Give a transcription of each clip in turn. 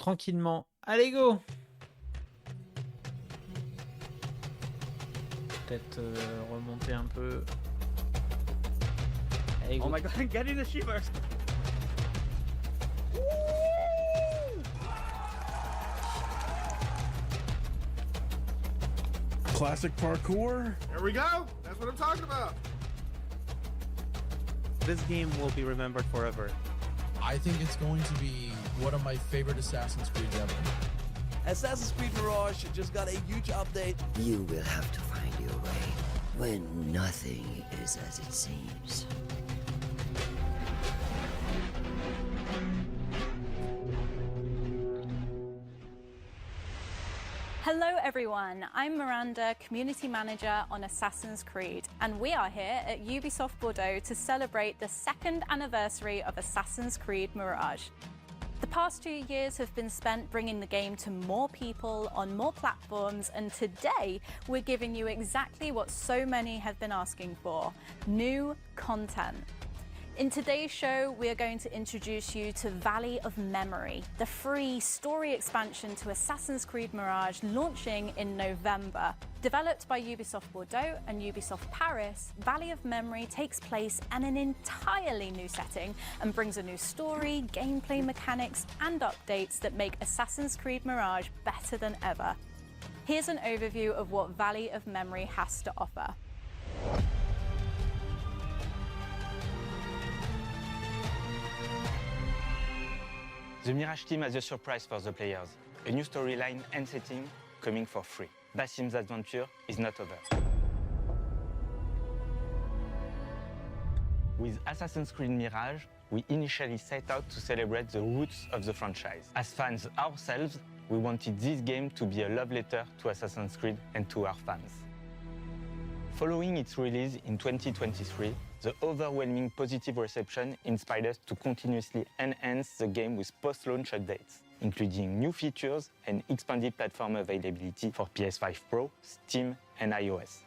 tranquillement. Allez, go! Peut-être remonter un peu. Allez, go. Oh my god, I'm getting the shivers! Classic parkour. There we go. That's what I'm talking about. This game will be remembered forever. I think it's going to be one of my favorite Assassin's Creed ever. Assassin's Creed Mirage just got a huge update. You will have to find your way when nothing is as it seems. Hello everyone, I'm Miranda, Community Manager on Assassin's Creed, and we are here at Ubisoft Bordeaux to celebrate the second anniversary of Assassin's Creed Mirage. The past 2 years have been spent bringing the game to more people on more platforms, and today we're giving you exactly what so many have been asking for: new content. In today's show, we are going to introduce you to Valley of Memory, the free story expansion to Assassin's Creed Mirage launching in November. Developed by Ubisoft Bordeaux and Ubisoft Paris, Valley of Memory takes place in an entirely new setting and brings a new story, gameplay mechanics, and updates that make Assassin's Creed Mirage better than ever. Here's an overview of what Valley of Memory has to offer. The Mirage team has a surprise for the players, a new storyline and setting coming for free. Basim's adventure is not over. With Assassin's Creed Mirage, we initially set out to celebrate the roots of the franchise. As fans ourselves, we wanted this game to be a love letter to Assassin's Creed and to our fans. Following its release in 2023, the overwhelming positive reception inspired us to continuously enhance the game with post-launch updates, including new features and expanded platform availability for PS5 Pro, Steam, and iOS.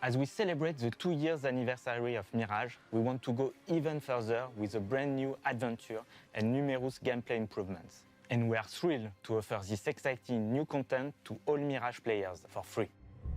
As we celebrate the 2 years anniversary of Mirage, we want to go even further with a brand new adventure and numerous gameplay improvements. And we are thrilled to offer this exciting new content to all Mirage players for free.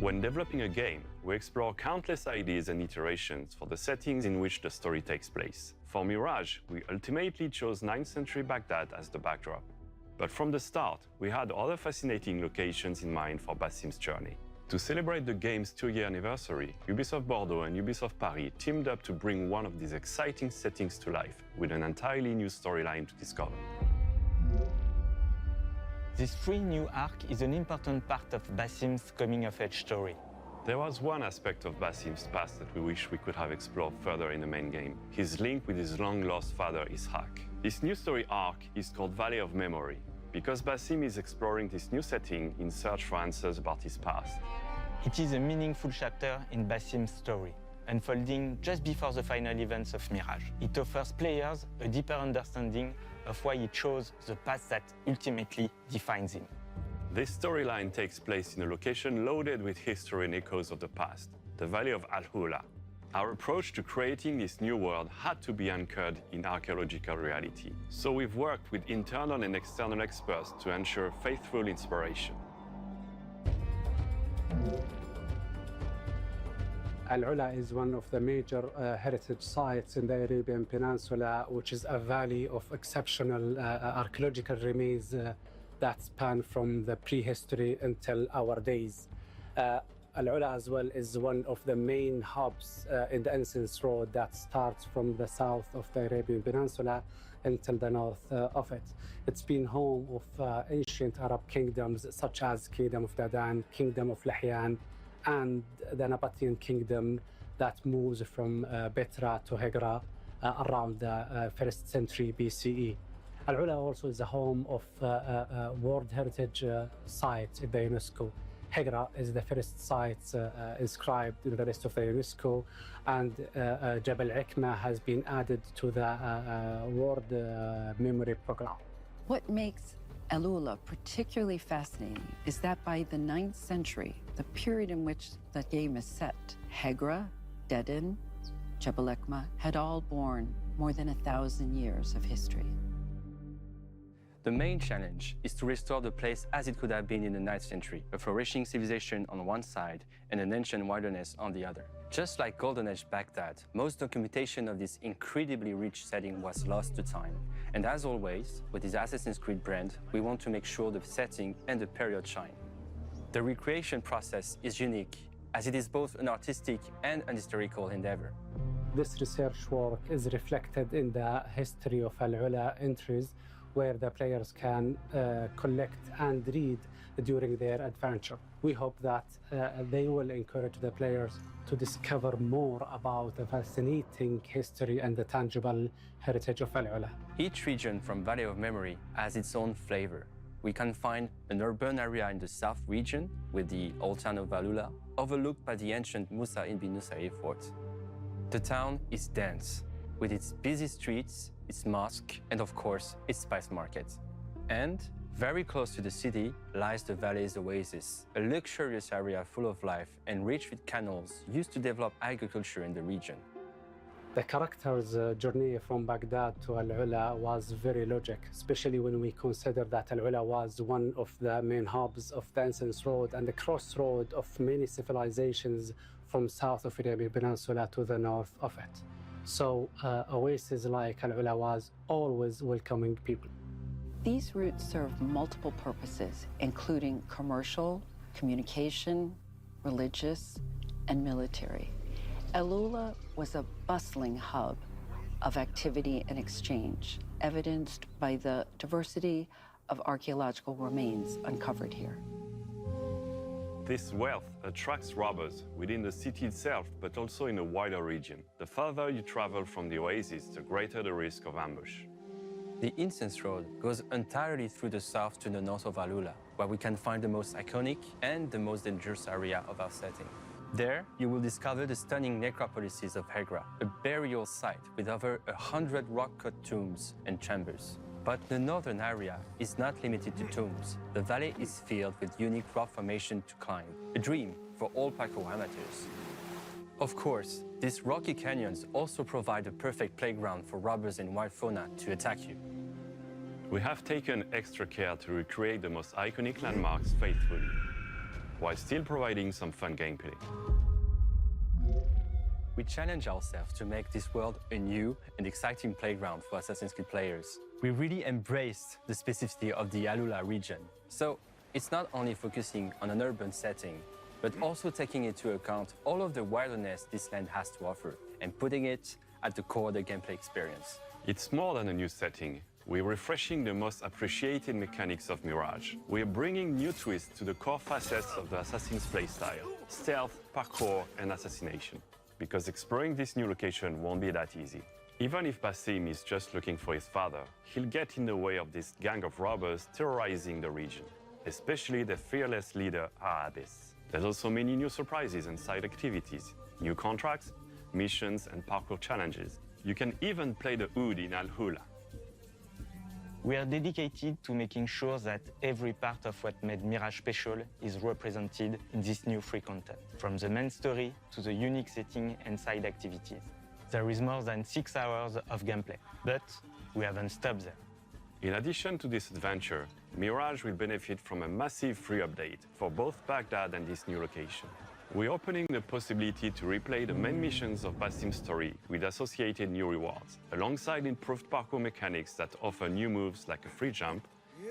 When developing a game, we explore countless ideas and iterations for the settings in which the story takes place. For Mirage, we ultimately chose 9th century Baghdad as the backdrop. But from the start, we had other fascinating locations in mind for Basim's journey. To celebrate the game's 2-year anniversary, Ubisoft Bordeaux and Ubisoft Paris teamed up to bring one of these exciting settings to life with an entirely new storyline to discover. This free new arc is an important part of Basim's coming-of-age story. There was one aspect of Basim's past that we wish we could have explored further in the main game: his link with his long-lost father, Ishaq. This new story arc is called Valley of Memory, because Basim is exploring this new setting in search for answers about his past. It is a meaningful chapter in Basim's story, unfolding just before the final events of Mirage. It offers players a deeper understanding of why he chose the path that ultimately defines him. This storyline takes place in a location loaded with history and echoes of the past, the Valley of Al-Hula. Our approach to creating this new world had to be anchored in archaeological reality, so we've worked with internal and external experts to ensure faithful inspiration. Al-Ula is one of the major heritage sites in the Arabian Peninsula, which is a valley of exceptional archaeological remains that span from the prehistory until our days. Al-Ula as well is one of the main hubs in the Innocence Road that starts from the south of the Arabian Peninsula until the north of it. It's been home of ancient Arab kingdoms such as Kingdom of Dadan, Kingdom of Lahyan, and the Nabatean kingdom that moves from Petra to Hegra around the 1st century BCE. Al-Ula also is the home of World Heritage Site in the UNESCO. Hegra is the first site inscribed in the list of the UNESCO, and Jabal Ikma has been added to the World Memory Program. What makes Al-Ula particularly fascinating is that by the 9th century, the period in which the game is set, Hegra, Dedan, Jabal Ikma had all borne more than 1,000 years of history. The main challenge is to restore the place as it could have been in the 9th century, a flourishing civilization on one side and an ancient wilderness on the other. Just like Golden Age Baghdad, most documentation of this incredibly rich setting was lost to time. And as always, with this Assassin's Creed brand, we want to make sure the setting and the period shine. The recreation process is unique, as it is both an artistic and an historical endeavor. This research work is reflected in the history of Al-Ula entries, where the players can collect and read during their adventure. We hope that they will encourage the players to discover more about the fascinating history and the tangible heritage of Al-Ula. Each region from Valley of Memory has its own flavor. We can find an urban area in the south region with the old town of Valula, overlooked by the ancient Musa ibn Nusayr fort. The town is dense, with its busy streets, its mosque, and of course, its spice market. And very close to the city lies the valley's oasis, a luxurious area full of life and rich with canals used to develop agriculture in the region. The character's journey from Baghdad to Al-Ula was very logic, especially when we consider that Al-Ula was one of the main hubs of the Incense Road and the crossroad of many civilizations from south of Arabian Peninsula to the north of it. So oases like Al-Ula was always welcoming people. These routes serve multiple purposes, including commercial, communication, religious, and military. Al-Ula was a bustling hub of activity and exchange, evidenced by the diversity of archaeological remains uncovered here. This wealth attracts robbers within the city itself, but also in a wider region. The further you travel from the oasis, the greater the risk of ambush. The Incense Road goes entirely through the south to the north of Al-Ula, where we can find the most iconic and the most dangerous area of our setting. There, you will discover the stunning necropolises of Hegra, a burial site with over 100 rock-cut tombs and chambers. But the northern area is not limited to tombs. The valley is filled with unique rock formation to climb, a dream for all parkour amateurs. Of course, these rocky canyons also provide a perfect playground for robbers and wild fauna to attack you. We have taken extra care to recreate the most iconic landmarks faithfully, while still providing some fun gameplay. We challenge ourselves to make this world a new and exciting playground for Assassin's Creed players. We really embraced the specificity of the Al-Ula region. So it's not only focusing on an urban setting, but also taking into account all of the wilderness this land has to offer and putting it at the core of the gameplay experience. It's more than a new setting. We're refreshing the most appreciated mechanics of Mirage. We're bringing new twists to the core facets of the Assassin's playstyle: stealth, parkour, and assassination. Because exploring this new location won't be that easy. Even if Basim is just looking for his father, he'll get in the way of this gang of robbers terrorizing the region, especially the fearless leader, Arabis. There's also many new surprises and side activities, new contracts, missions, and parkour challenges. You can even play the Oud in Al-Ula. We are dedicated to making sure that every part of what made Mirage special is represented in this new free content, from the main story to the unique setting and side activities. There is more than 6 hours of gameplay, but we haven't stopped there. In addition to this adventure, Mirage will benefit from a massive free update for both Baghdad and this new location. We're opening the possibility to replay the main missions of Basim's story with associated new rewards, alongside improved parkour mechanics that offer new moves like a free jump,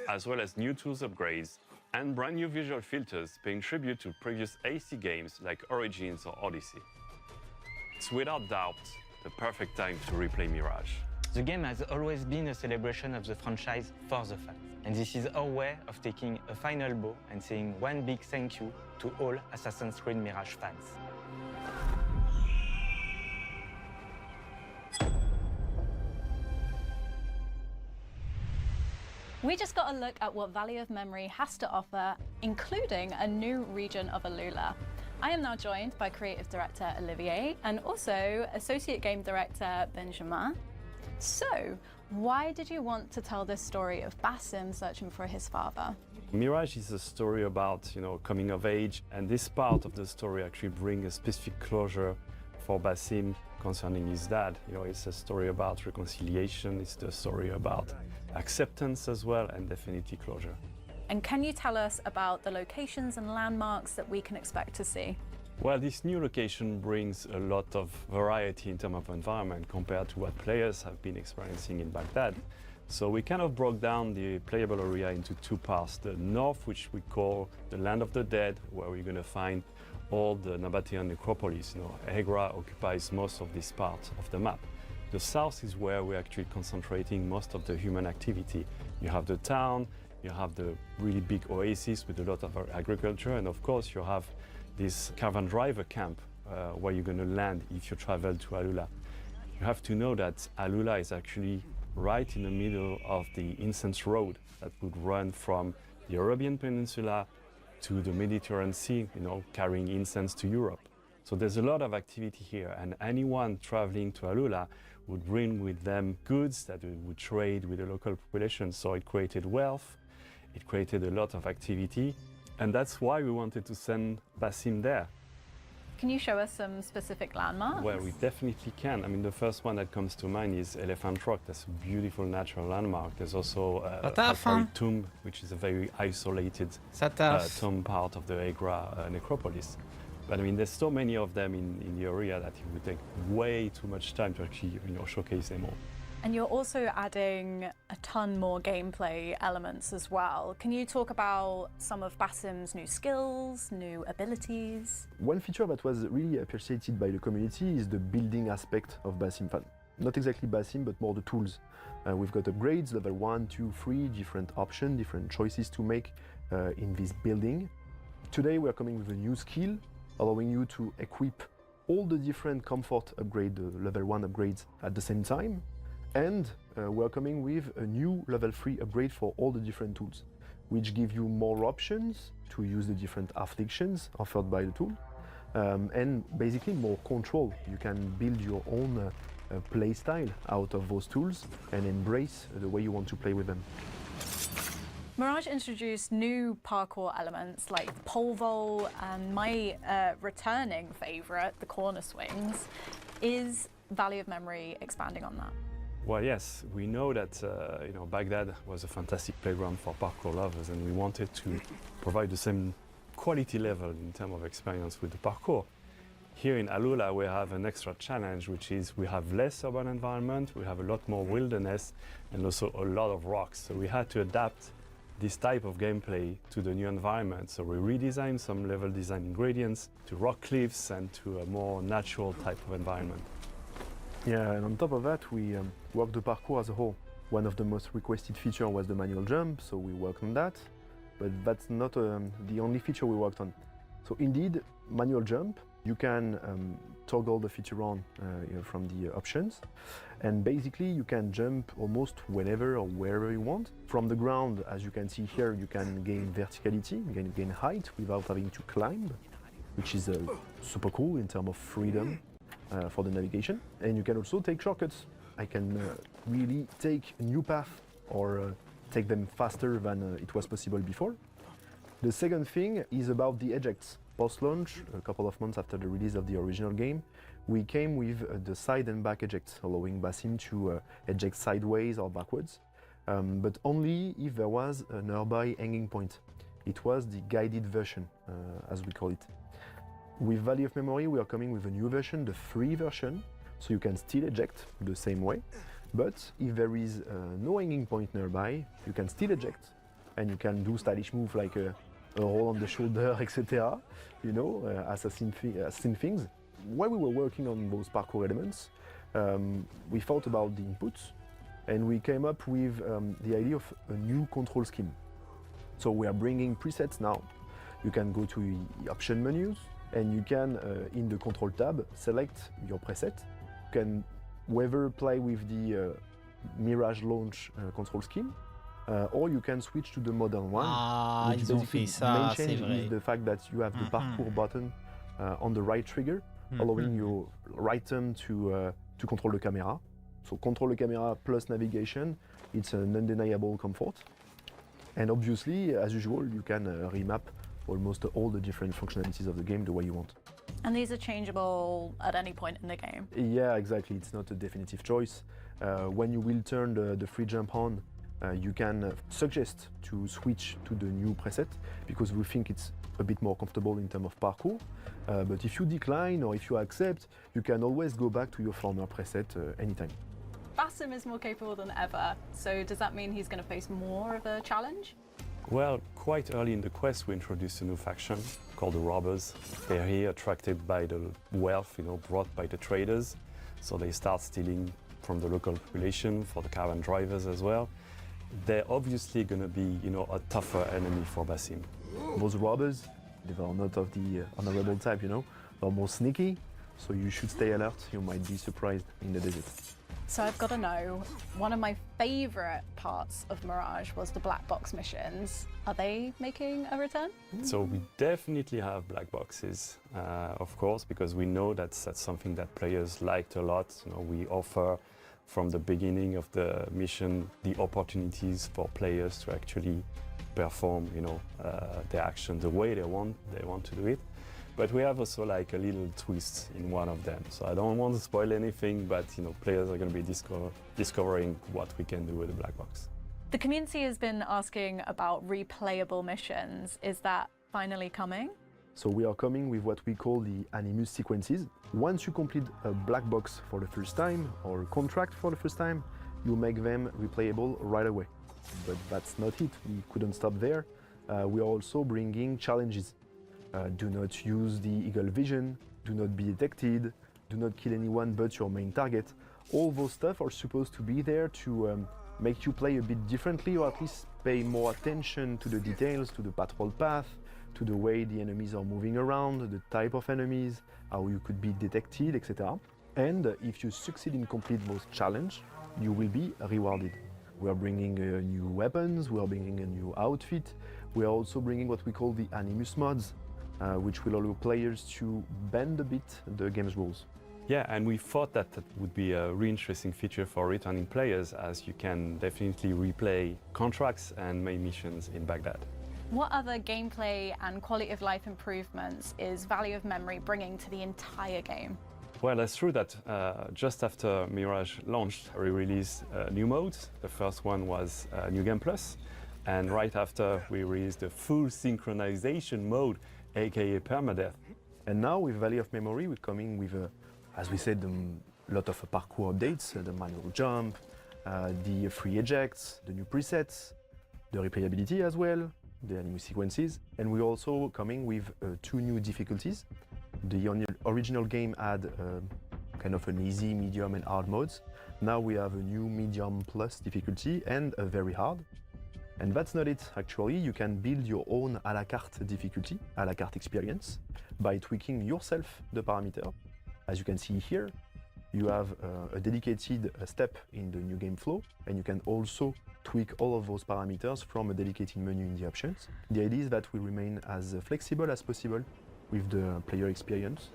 as well as new tools upgrades, and brand new visual filters paying tribute to previous AC games like Origins or Odyssey. It's without doubt the perfect time to replay Mirage. The game has always been a celebration of the franchise for the fans. And this is our way of taking a final bow and saying one big thank you to all Assassin's Creed Mirage fans. We just got a look at what Valley of Memory has to offer, including a new region of Al-Ula. I am now joined by Creative Director Olivier and also Associate Game Director Benjamin. So, why did you want to tell this story of Basim searching for his father? Mirage is a story about, coming of age, and this part of the story actually brings a specific closure for Basim concerning his dad. It's a story about reconciliation, it's the story about acceptance as well, and definitely closure. And can you tell us about the locations and landmarks that we can expect to see? Well, this new location brings a lot of variety in terms of environment compared to what players have been experiencing in Baghdad. So we kind of broke down the playable area into two parts. The north, which we call the Land of the Dead, where we're going to find all the Nabatean necropolis. Agra occupies most of this part of the map. The south is where we're actually concentrating most of the human activity. You have the town, you have the really big oasis with a lot of agriculture, and of course you have this caravan driver camp where you're going to land if you travel to Alula. You have to know that Alula is actually right in the middle of the incense road that would run from the Arabian Peninsula to the Mediterranean Sea, carrying incense to Europe. So there's a lot of activity here, and anyone traveling to Alula would bring with them goods that they would trade with the local population. So it created wealth, it created a lot of activity, and that's why we wanted to send Basim there. Can you show us some specific landmarks? Well, we definitely can. I mean, the first one that comes to mind is Elephant Rock. That's a beautiful natural landmark. There's also Al-Farid tomb, which is a very isolated tomb part of the Agra necropolis. But I mean, there's so many of them in the area that it would take way too much time to actually showcase them all. And you're also adding a ton more gameplay elements as well. Can you talk about some of Basim's new skills, new abilities? One feature that was really appreciated by the community is the building aspect of Basim Fan. Not exactly Basim, but more the tools. We've got upgrades, level 1, 2, 3, different options, different choices to make in this building. Today we're coming with a new skill, allowing you to equip all the different comfort upgrade, level 1 upgrades at the same time. And we're coming with a new level 3 upgrade for all the different tools, which give you more options to use the different afflictions offered by the tool, and basically more control. You can build your own play style out of those tools and embrace the way you want to play with them. Mirage introduced new parkour elements like the pole vault and my returning favourite, the corner swings. Is Valley of Memory expanding on that? Well, yes, we know that Baghdad was a fantastic playground for parkour lovers, and we wanted to provide the same quality level in terms of experience with the parkour. Here in Alula, we have an extra challenge, which is we have less urban environment, we have a lot more wilderness, and also a lot of rocks. So we had to adapt this type of gameplay to the new environment. So we redesigned some level design ingredients to rock cliffs and to a more natural type of environment. Yeah, and on top of that, we worked the parkour as a whole. One of the most requested features was the manual jump, so we worked on that. But that's not the only feature we worked on. So indeed, manual jump, you can toggle the feature on from the options. And basically, you can jump almost whenever or wherever you want. From the ground, as you can see here, you can gain verticality, you can gain height without having to climb, which is super cool in terms of freedom. For the navigation, and you can also take shortcuts. I can really take a new path or take them faster than it was possible before. The second thing is about the ejects. Post-launch, a couple of months after the release of the original game, we came with the side and back ejects, allowing Basim to eject sideways or backwards, but only if there was a nearby hanging point. It was the guided version, as we call it. With Valley of Memory, we are coming with a new version, the free version, so you can still eject the same way, but if there is no hanging point nearby, you can still eject, and you can do stylish moves like a roll on the shoulder, etc., assassin things. While we were working on those parkour elements, we thought about the inputs, and we came up with the idea of a new control scheme. So we are bringing presets now. You can go to the option menus, and you can, in the control tab, select your preset. You can whether play with the Mirage launch control scheme, or you can switch to the modern one. Ils ont fait ça, c'est vrai. Is the fact that you have the parkour button on the right trigger, allowing your right thumb to control the camera. So control the camera plus navigation, it's an undeniable comfort. And obviously, as usual, you can remap almost all the different functionalities of the game the way you want. And these are changeable at any point in the game? Yeah, exactly. It's not a definitive choice. When you will turn the free jump on, you can suggest to switch to the new preset because we think it's a bit more comfortable in terms of parkour. But if you decline or if you accept, you can always go back to your former preset anytime. Basim is more capable than ever, so does that mean he's going to face more of a challenge? Well, quite early in the quest, we introduced a new faction called the Robbers. They're here attracted by the wealth, brought by the traders. So they start stealing from the local population, for the caravan drivers as well. They're obviously going to be, a tougher enemy for Basim. Those robbers, they are not of the honorable type, They're more sneaky, so you should stay alert. You might be surprised in the desert. So I've got to know, one of my favourite parts of Mirage was the black box missions. Are they making a return? So we definitely have black boxes, of course, because we know that's something that players liked a lot. We offer from the beginning of the mission the opportunities for players to actually perform, their action the way they want to do it. But we have also like a little twist in one of them. So I don't want to spoil anything, but players are going to be discovering what we can do with the black box. The community has been asking about replayable missions. Is that finally coming? So we are coming with what we call the Animus sequences. Once you complete a black box for the first time or a contract for the first time, you make them replayable right away. But that's not it. We couldn't stop there. We are also bringing challenges. Do not use the eagle vision, do not be detected, do not kill anyone but your main target. All those stuff are supposed to be there to make you play a bit differently, or at least pay more attention to the details, to the patrol path, to the way the enemies are moving around, the type of enemies, how you could be detected, etc. And if you succeed in complete those challenges, you will be rewarded. We are bringing new weapons, we are bringing a new outfit, we are also bringing what we call the Animus mods, which will allow players to bend a bit the game's rules. Yeah, and we thought that would be a really interesting feature for returning players, as you can definitely replay contracts and main missions in Baghdad. What other gameplay and quality of life improvements is Valley of Memory bringing to the entire game? Well, that's true that just after Mirage launched, we released new modes. The first one was New Game Plus, and right after we released the full synchronization mode, aka permadeath. And now with Valley of Memory, we're coming with, as we said, a lot of parkour updates, the manual jump, the free ejects, the new presets, the replayability as well, the new sequences. And we're also coming with 2 new difficulties. The original game had kind of an easy, medium and hard modes. Now we have a new medium plus difficulty and a very hard. And that's not it, actually. You can build your own à la carte difficulty, à la carte experience, by tweaking yourself the parameter. As you can see here, you have a dedicated step in the new game flow, and you can also tweak all of those parameters from a dedicated menu in the options. The idea is that we remain as flexible as possible with the player experience.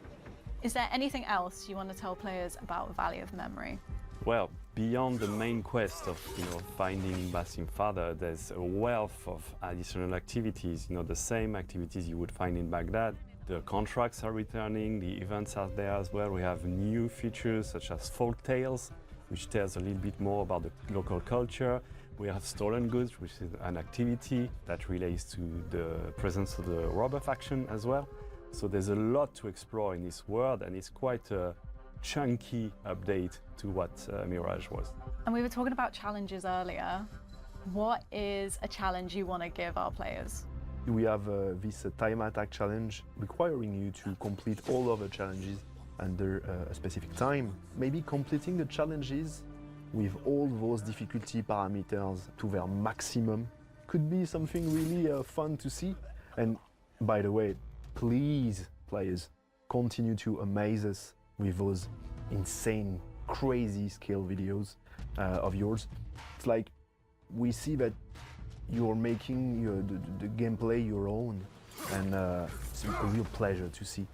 Is there anything else you want to tell players about Valley of Memory? Well, beyond the main quest of finding Basim father, there's a wealth of additional activities. The same activities you would find in Baghdad. The contracts are returning, the events are there as well. We have new features such as folk tales, which tells a little bit more about the local culture. We have stolen goods, which is an activity that relates to the presence of the robber faction as well. So there's a lot to explore in this world, and it's quite a chunky update to what Mirage was. And we were talking about challenges earlier. What is a challenge you want to give our players? We have this time attack challenge requiring you to complete all of the challenges under a specific time. Maybe completing the challenges with all those difficulty parameters to their maximum could be something really fun to see. And by the way, please, players, continue to amaze us with those insane, crazy scale videos of yours. It's like we see that you're making the gameplay your own, and it's a real pleasure to see.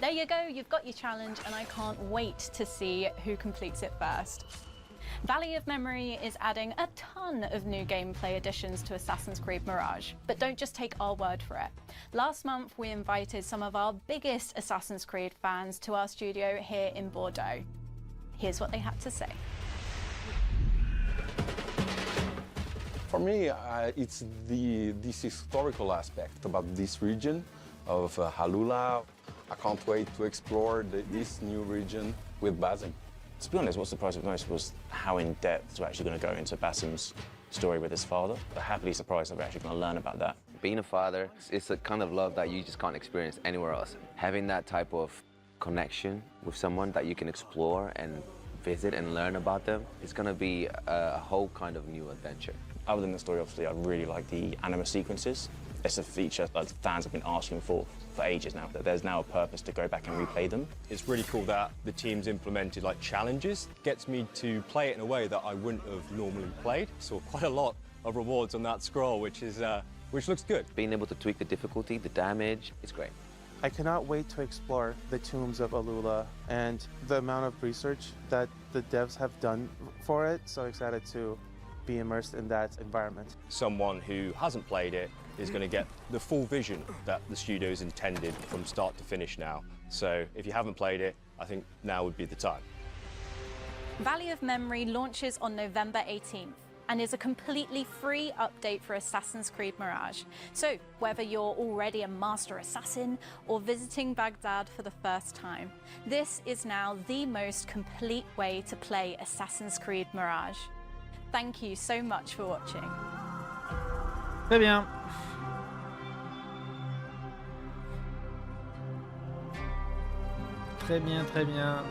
There you go, you've got your challenge, and I can't wait to see who completes it first. Valley of Memory is adding a ton of new gameplay additions to Assassin's Creed Mirage, but don't just take our word for it. Last month, we invited some of our biggest Assassin's Creed fans to our studio here in Bordeaux. Here's what they had to say. For me, it's this historical aspect about this region of Halula. I can't wait to explore this new region with Basim. To be honest, what surprised me most was how in depth we're actually going to go into Basim's story with his father. I'm happily surprised that we're actually going to learn about that. Being a father, it's a kind of love that you just can't experience anywhere else. Having that type of connection with someone that you can explore and visit and learn about them, it's going to be a whole kind of new adventure. Other than the story, obviously, I really like the anima sequences. It's a feature that fans have been asking for ages now, that there's now a purpose to go back and replay them. It's really cool that the team's implemented like challenges. Gets me to play it in a way that I wouldn't have normally played. Saw quite a lot of rewards on that scroll, which looks good. Being able to tweak the difficulty, the damage, it's great. I cannot wait to explore the tombs of Alula and the amount of research that the devs have done for it. So excited to be immersed in that environment. Someone who hasn't played it is going to get the full vision that the studio's intended from start to finish now. So if you haven't played it, I think now would be the time. Valley of Memory launches on November 18th and is a completely free update for Assassin's Creed Mirage. So whether you're already a master assassin or visiting Baghdad for the first time, this is now the most complete way to play Assassin's Creed Mirage. Thank you so much for watching. Très bien. Très bien, très bien.